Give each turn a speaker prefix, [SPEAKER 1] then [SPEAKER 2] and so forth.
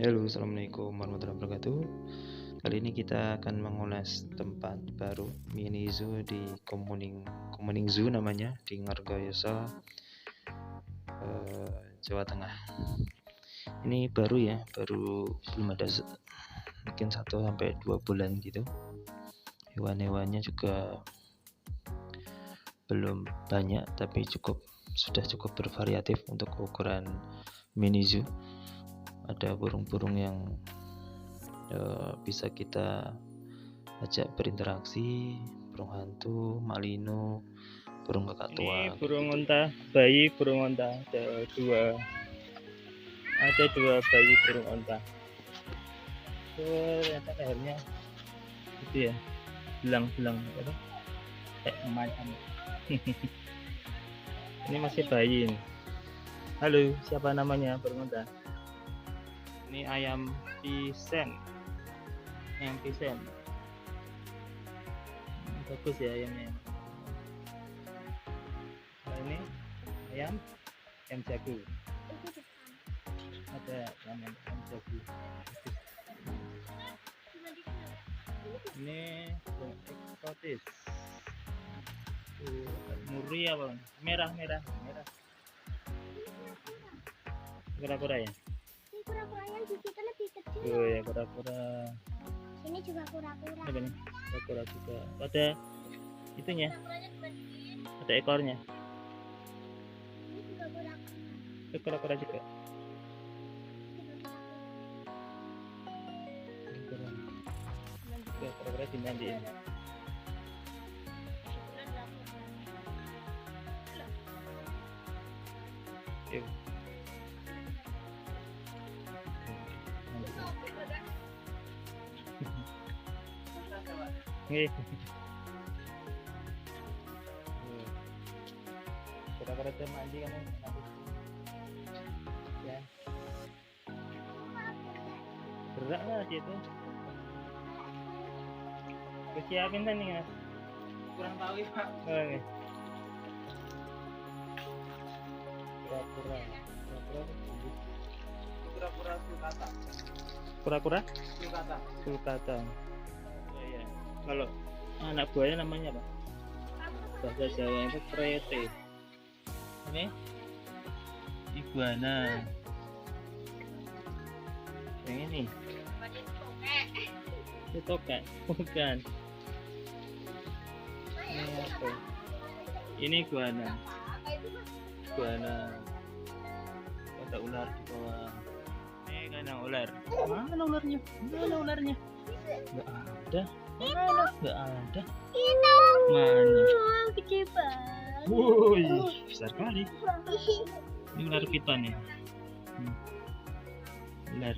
[SPEAKER 1] Halo, assalamualaikum warahmatullahi wabarakatuh. Kali ini kita akan mengulas tempat baru mini zoo di Kemuning Zoo namanya, di Ngargoyoso, Jawa Tengah. Ini baru ya, baru belum ada mungkin 1-2 bulan gitu. Hewan-hewannya juga belum banyak, tapi sudah cukup bervariatif untuk ukuran mini zoo. Ada burung-burung yang bisa kita ajak berinteraksi, burung hantu, malino, burung kakak tua.
[SPEAKER 2] Ini burung unta, bayi burung unta, ada dua bayi burung unta. Ternyata lehernya gitu ya, belang-belang apa? Kayak macam. Ini masih bayi ini. Halo, siapa namanya burung unta? Ini ayam pisen. Bagus ya ayamnya. Nah, ini ayam jago. Ada ayam jago. Ini eksotis. Muri apa? Merah. Kura-kura ya?
[SPEAKER 3] Ini kura-kuranya gigitan lebih kecil.
[SPEAKER 2] Oh ya, kura-kura.
[SPEAKER 3] Ini juga kura-kura.
[SPEAKER 2] Apa nih? Kura-kura juga. Ada itunya. Ada ekornya.
[SPEAKER 3] Ini juga kura-kura.
[SPEAKER 2] Itu kura-kura juga. Kura-kura dimandiin. Yuk. Kura-kura itu mandi kan ya. Berat lah dia itu. Kesiapin kan nih mas? Kurang tahu ya pak. Kura-kura sulcata. Oh, iya. Kalau anak buahnya namanya apa? Bahasa Jawa itu krete. Ini iguana. Yang ini itu tokek, bukan. Ini apa? Ini iguana. Ada ular di bawah. Ini kandang ular. Mana ularnya? Nggak ada. Mana?
[SPEAKER 3] Gede banget.
[SPEAKER 2] Woi, besar kali. Ini ular piton ya. Ular.